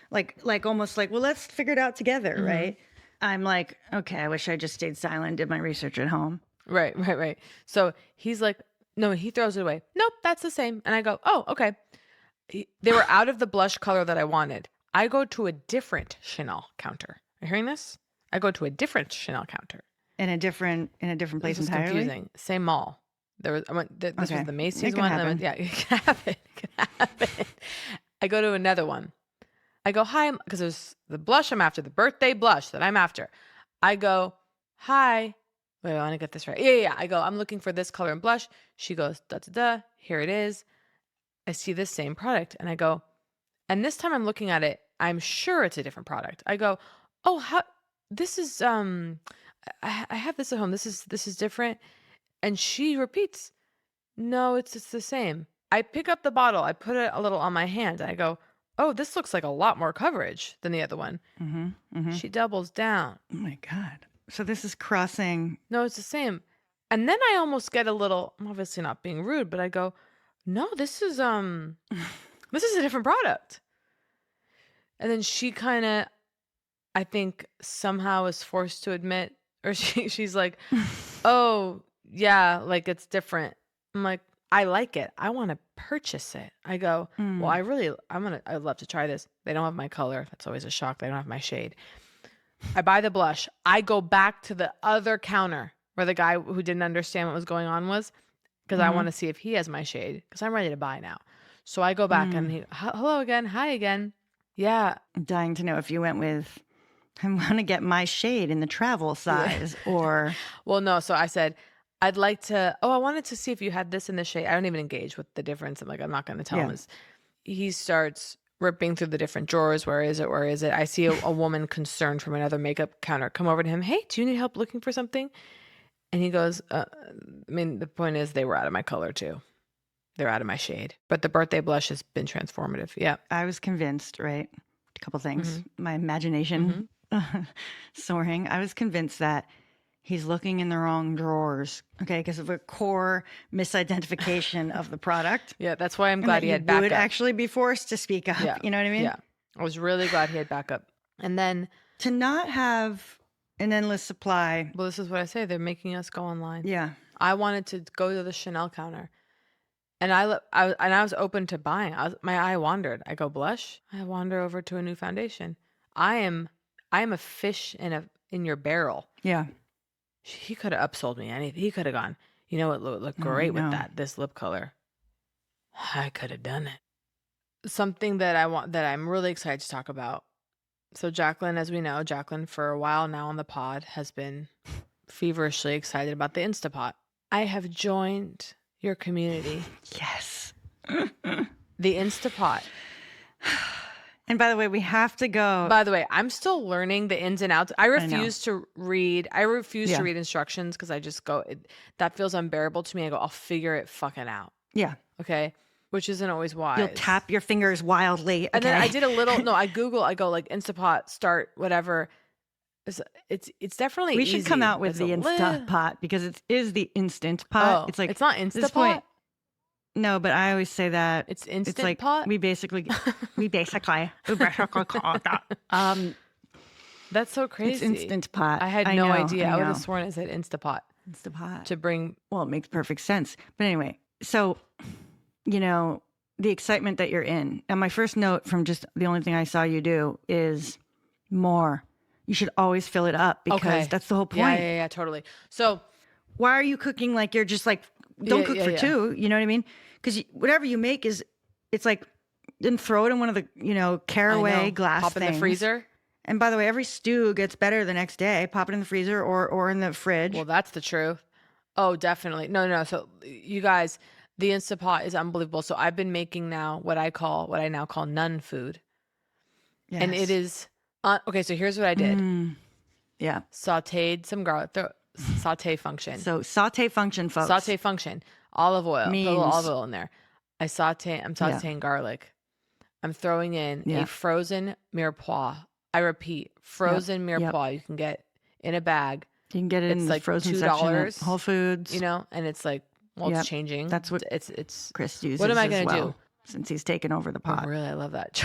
like almost like, well, let's figure it out together, right? I'm like, okay, I wish I just stayed silent, did my research at home. Right. So he's like, no, he throws it away. Nope, that's the same. And I go, oh, okay. They were out of the blush color that I wanted. I go to a different Chanel counter. Are you hearing this? I go to a different Chanel counter. In a different place entirely? Confusing. Same mall. This was the Macy's one. Happen. It can happen. It can happen. I go to another one. I go, hi, because there's the blush I'm after, the birthday blush that I'm after. I go, hi. Wait, I want to get this right. Yeah. I go, I'm looking for this color and blush. She goes, da. Here it is. I see this same product and I go, and this time I'm looking at it, I'm sure it's a different product. I go, oh, how this is I have this at home. This is different. And she repeats, no, it's the same. I pick up the bottle, I put it a little on my hand, and I go, oh, this looks like a lot more coverage than the other one. She doubles down. Oh my God. So this is crossing. No, it's the same. And then I almost get a little, I'm obviously not being rude, but I go, no, this is a different product. And then she kind of, I think somehow is forced to admit, or she's like, oh yeah, like it's different. I'm like, I like it. I want to purchase it. I go, well, I'd love to try this. They don't have my color. That's always a shock. They don't have my shade. I buy the blush. I go back to the other counter where the guy who didn't understand what was going on was, because I want to see if he has my shade, because I'm ready to buy now. So I go back and he, hello again. Hi again. Yeah. I'm dying to know if you went with, I want to get my shade in the travel size or. Well, no. So I said, I'd like to, I wanted to see if you had this in the shade. I don't even engage with the difference. I'm like, I'm not going to tell him. He starts ripping through the different drawers. Where is it? I see a woman concerned from another makeup counter come over to him. Hey, do you need help looking for something? And he goes, the point is they were out of my color too. They're out of my shade. But the birthday blush has been transformative. Yeah. I was convinced, right? A couple things. My imagination soaring. I was convinced that he's looking in the wrong drawers, okay, because of a core misidentification of the product. Yeah, that's why I'm glad he had backup. He would actually be forced to speak up. Yeah. You know what I mean? Yeah. I was really glad he had backup. And then to not have an endless supply. Well, this is what I say. They're making us go online. Yeah. I wanted to go to the Chanel counter. And I was open to buying. My eye wandered. I go blush. I wander over to a new foundation. I am a fish in your barrel. Yeah. He could have upsold me anything. He could have gone, you know what would look great with this lip color. I could have done it. Something that I'm really excited to talk about. So Jacqueline, as we know, for a while now on the pod has been feverishly excited about the Instapot. I have joined your community. Yes. The Instapot. And by the way, we have to go. By the way, I'm still learning the ins and outs. I refuse to read instructions because I just go, that feels unbearable to me. I go, I'll figure it fucking out. Yeah. Okay. Which isn't always wise. You'll tap your fingers wildly. Okay? And then I did a little, I go like Instapot, start, whatever. It's definitely we easy. should come out with the Instapot because it is the instant pot. Oh, it's like, it's not Instapot? No, but I always say that it's instant it's like pot. We basically call it that. That's so crazy. It's instant pot. I had no idea. I would have sworn it said Instapot. Instapot To bring. Well, it makes perfect sense. But anyway, so the excitement that you're in. And my first note from just the only thing I saw you do is more. You should always fill it up because that's the whole point. Yeah, totally. So why are you cooking like you're just like, don't cook for two? You know what I mean? Because whatever you make it's like, then throw it in one of the, caraway glass Pop things. in the freezer. And by the way, every stew gets better the next day. Pop it in the freezer or in the fridge. Well, that's the truth. Oh, definitely. No. So you guys, the Instapot is unbelievable. So I've been making now what I now call nun food. Yes. And it is, okay, so here's what I did. Yeah. Sauteed some garlic, saute function. So saute function, folks. Saute function. Olive oil. Put a little olive oil in there. I'm sauteing garlic. I'm throwing in a frozen mirepoix. I repeat, frozen mirepoix you can get in a bag. You can get it in the like frozen $2 section at Whole Foods. And it's like, it's changing. That's what it's Chris uses. What am I going to do? Since he's taken over the pot. Oh, really? I love that.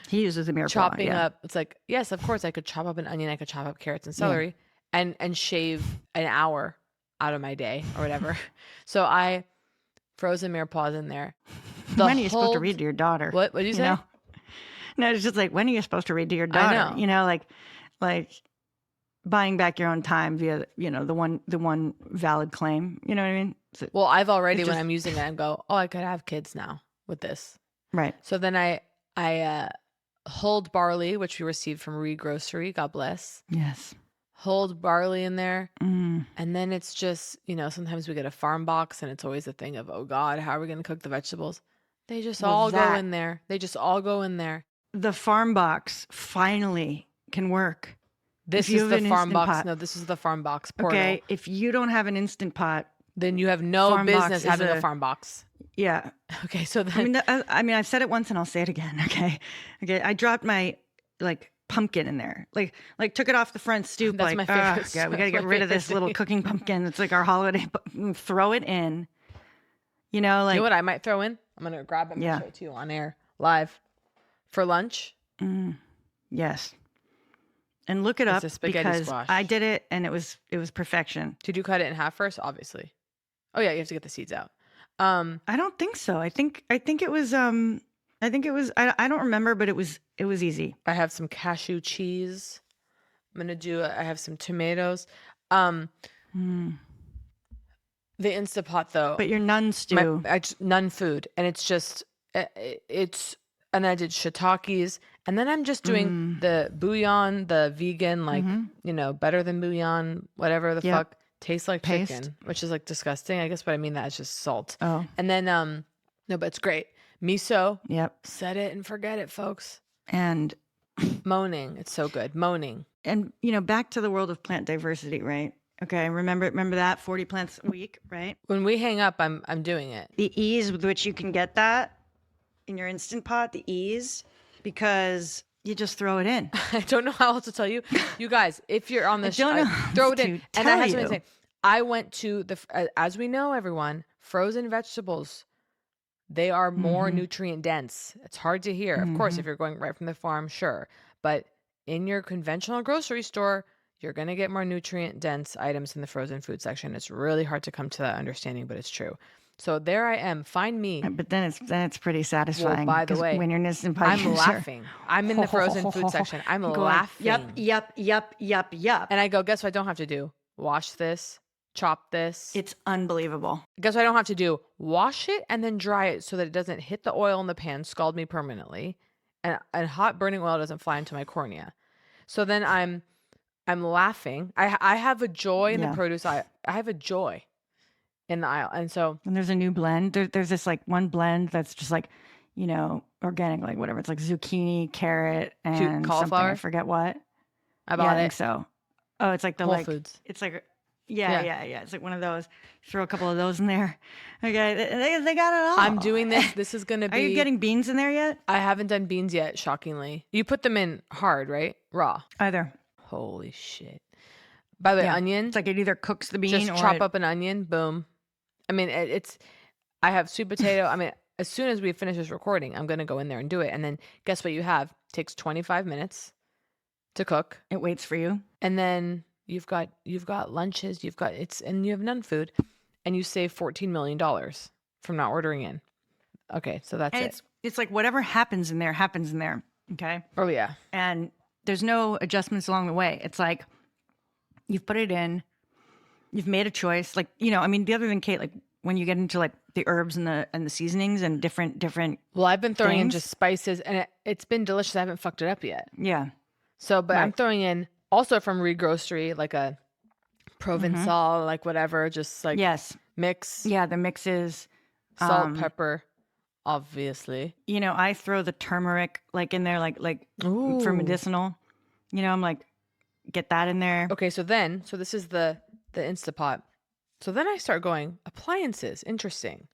He uses a mirepoix. Chopping up. It's like, yes, of course I could chop up an onion. I could chop up carrots and celery and shave an hour out of my day or whatever. So I frozen mirepoix in there. When are you supposed to read to your daughter? What did you say? No, it's just like, when are you supposed to read to your daughter? I know. Like buying back your own time via, the one valid claim. You know what I mean? So well, I've already, when I'm using it, I go, I could have kids now with this. Right. So then I hulled barley, which we received from Reed Grocery. God bless. Yes. Hulled barley in there. And then it's just, sometimes we get a farm box and it's always a thing of, oh God, how are we going to cook the vegetables? They just all go in there. The farm box finally can work. This is the farm box. Pot. No, this is the farm box portal. Okay, if you don't have an Instant Pot, then you have no business having a farm box. Yeah. Okay, so then I've said it once and I'll say it again. Okay. I dropped my pumpkin in there. Like took it off the front stoop. That's my favorite. Yeah, we got to get rid of this little cooking pumpkin. It's like our holiday. Throw it in. You know what I might throw in? I'm gonna grab it and show it to you on air live for lunch. Yes. And look it up because squash. I did it and it was perfection. Did you cut it in half first? Obviously. Oh yeah, you have to get the seeds out. I don't think so. I think it was I don't remember, but it was easy. I have some cashew cheese. I have some tomatoes. The Instapot though. But your nun stew. Nun food. And it's and I did shiitakes. And then I'm just doing the bouillon, the vegan, better than bouillon, whatever the fuck. Tastes like Paste. Chicken, which is like disgusting. I guess, but I mean that it's just salt. Oh. And then, no, but it's great. Miso. Yep. Set it and forget it, folks. And moaning. It's so good. Moaning. And, back to the world of plant diversity, right? Okay. Remember that 40 plants a week, right? When we hang up, I'm doing it. The ease with which you can get that in your Instant Pot, because you just throw it in. I don't know how else to tell you. You guys, if you're on the throw it in. And I have something to say. I went to as we know, everyone, frozen vegetables, they are more nutrient dense. It's hard to hear. Of course, if you're going right from the farm, sure. But in your conventional grocery store, you're going to get more nutrient dense items in the frozen food section. It's really hard to come to that understanding, but it's true. So there I am. Find me. But then it's pretty satisfying. Well, by the way, when you're Instant Pot, I'm laughing. I'm in the frozen food section. I'm laughing. Yep. And I go, guess what I don't have to do? wash this, chop this. It's unbelievable. Guess what I don't have to do? Wash it and then dry it so that it doesn't hit the oil in the pan, scald me permanently, and hot burning oil doesn't fly into my cornea. So then I'm laughing. I have a joy in the produce. I have a joy in the aisle. And so and there's a new blend. There's this like one blend that's just like, you know, organic, like whatever. It's like zucchini, carrot, and cauliflower. I forget what. I bought I think it. so. Oh, it's like the Whole Foods. It's like yeah. It's like one of those. Throw a couple of those in there. Okay, they got it all. I'm doing this. This is gonna be. Are you getting beans in there yet? I haven't done beans yet. Shockingly, you put them in hard, right? Raw. Either. Holy shit! By the way, onion. It's like it either cooks the bean just or chop up an onion. Boom. I mean, it's. I have sweet potato. I mean, as soon as we finish this recording, I'm gonna go in there and do it. And then guess what you have? Takes 25 minutes to cook. It waits for you. And then you've got lunches. And you have none food, and you save $14 million from not ordering in. Okay, so that's it. It's like whatever happens in there. Okay. Oh yeah. And there's no adjustments along the way. It's like you've put it in, you've made a choice. Like, you know, I mean, the other than Kate, like when you get into like the herbs and the seasonings and different. Well, I've been throwing in things. just spices, and it's been delicious. I haven't fucked it up yet. Yeah. So, but I'm Right. throwing in also from Reed Grocery, like a Provençal, like whatever, just like mix. Yeah, the mixes. Salt, pepper, obviously. You know, I throw the turmeric like in there, like for Ooh. medicinal. You know, I'm like, get that in there. Okay, so this is the Instapot. So then I start going, appliances, interesting.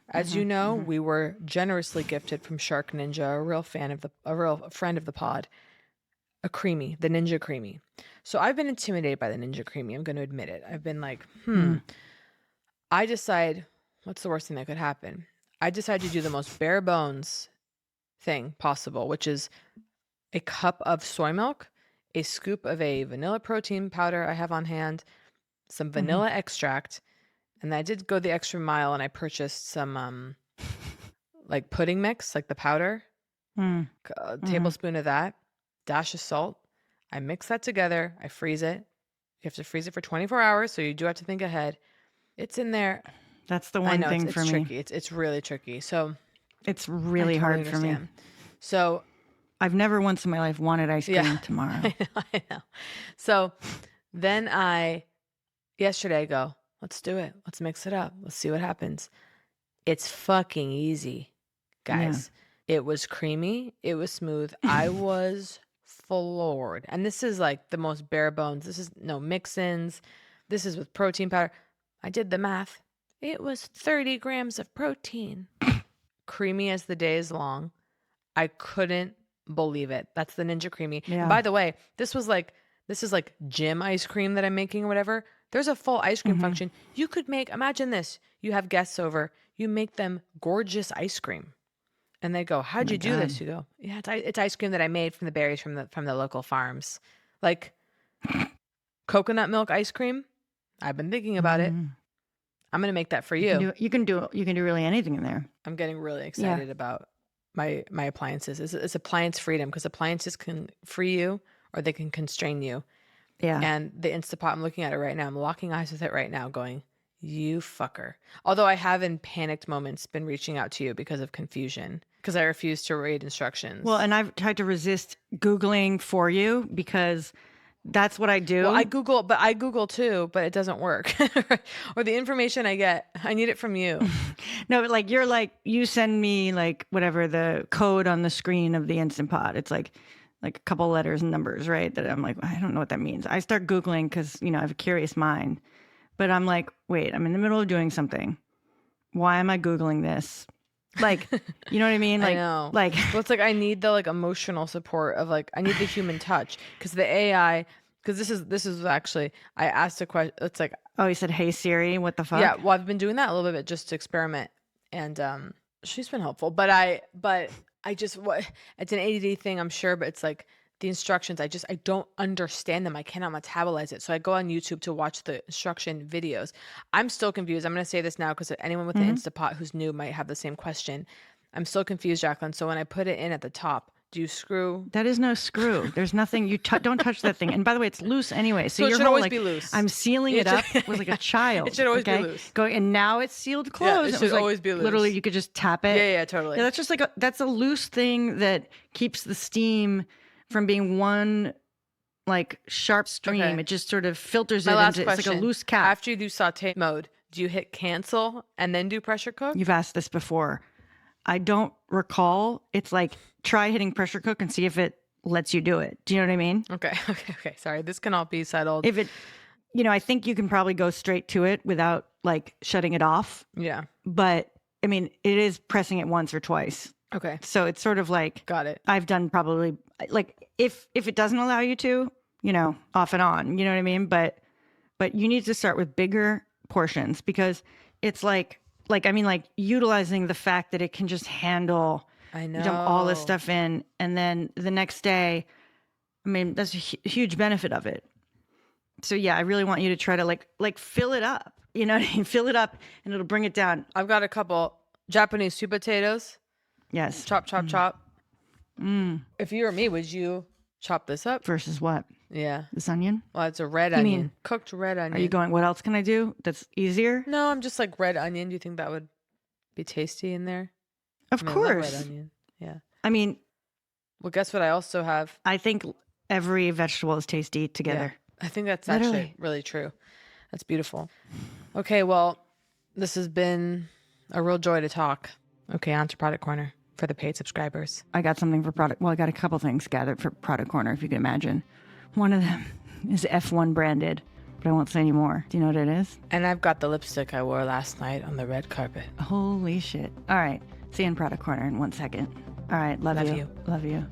As you know, we were generously gifted from Shark Ninja, a real friend of the pod, the Ninja Creamy. So I've been intimidated by the Ninja Creamy. I'm going to admit it. I've been like, I decide, what's the worst thing that could happen? I decide to do the most bare bones thing possible, which is a cup of soy milk, a scoop of a vanilla protein powder I have on hand, some vanilla extract, and I did go the extra mile and I purchased some like pudding mix, like the powder, a tablespoon of that, dash of salt. I mix that together. I freeze it. You have to freeze it for 24 hours, so you do have to think ahead. It's in there. That's the one thing for me. Tricky. It's really tricky. So it's really hard for me. So I've never once in my life wanted ice cream tomorrow. I know. So then yesterday I go, let's do it. Let's mix it up. Let's see what happens. It's fucking easy, guys. Yeah. It was creamy. It was smooth. I was floored. And this is like the most bare bones. This is no mix-ins. This is with protein powder. I did the math. It was 30 grams of protein. Creamy as the day is long. I couldn't believe it. That's the Ninja Creamy. Yeah. By the way, this is like gym ice cream that I'm making or whatever. There's a full ice cream function. You could imagine this. You have guests over. You make them gorgeous ice cream. And they go, how'd you do this? You go, yeah, it's ice cream that I made from the berries from the local farms. Like coconut milk ice cream. I've been thinking about it. I'm going to make that for you. You can do really anything in there. I'm getting really excited about my appliances. It's appliance freedom, because appliances can free you or they can constrain you. Yeah. And the Instapot, I'm looking at it right now. I'm locking eyes with it right now going, you fucker. Although I have in panicked moments been reaching out to you because of confusion, because I refuse to read instructions. Well, and I've tried to resist Googling for you because that's what I do. Well, I Google too, but it doesn't work. Or the information I get, I need it from you. No, but like you send me like whatever the code on the screen of the Instant Pot. It's like a couple letters and numbers, right? That I'm like, I don't know what that means. I start Googling because, I have a curious mind. But I'm like, wait, I'm in the middle of doing something. Why am I Googling this? Like, you know what I mean? Like, I know. Like, well, it's like I need the emotional support of I need the human touch, because the AI, because this is actually, I asked a question. It's like, oh, you said, hey Siri, what the fuck? Yeah, well, I've been doing that a little bit just to experiment, and she's been helpful. But I just it's an ADD thing, I'm sure, but it's like the instructions, I don't understand them. I cannot metabolize it. So I go on YouTube to watch the instruction videos. I'm still confused. I'm going to say this now because anyone with the Instapot who's new might have the same question. I'm still confused, Jacqueline. So when I put it in at the top, Do you screw? That is no screw. There's nothing. You don't touch that thing. And by the way, it's loose anyway. So it your should whole, always like, be loose. I'm sealing it up with like a child. It should always be okay? loose. And now it's sealed closed. Yeah, it should always be loose. Literally, you could just tap it. Yeah, totally. Yeah, that's just like that's a loose thing that keeps the steam from being one like sharp stream. Okay. It just sort of filters My it last into question. it's like a loose cap. After you do saute mode, do you hit cancel and then do pressure cook? You've asked this before. I don't recall. It's like try hitting pressure cook and see if it lets you do it. Do you know what I mean? Okay. Sorry, this can all be settled. If it, I think you can probably go straight to it without like shutting it off. Yeah. But I mean, it is pressing it once or twice. Okay. So it's sort of like, Got it. I've done probably like if it doesn't allow you to, off and on, you know what I mean? But you need to start with bigger portions because it's like utilizing the fact that it can just handle, I know. dump all this stuff in. And then the next day, I mean, that's a huge benefit of it. So yeah, I really want you to try to like fill it up, you know what I mean? Fill it up and it'll bring it down. I've got a couple Japanese sweet potatoes. Yes. Chop. If you were me, would you chop this up? Versus what? Yeah. This onion? Well, it's a red You onion. mean- Cooked red onion. Are you going, what else can I do that's easier? No, I'm just like red onion. Do you think that would be tasty in there? Of I mean, I love course. red onion. Yeah. I mean, Well, guess what I also have? I think every vegetable is tasty together. Yeah. I think that's Literally. actually really true. That's beautiful. Okay, well, this has been a real joy to talk. Okay, on to Product Corner for the paid subscribers. I got something for product. Well, I got a couple things gathered for Product Corner, if you can imagine. One of them is F1 branded, but I won't say any more. Do you know what it is? And I've got the lipstick I wore last night on the red carpet. Holy shit. All right. See you in Product Corner in 1 second. All right. Love Love you. you. Love you.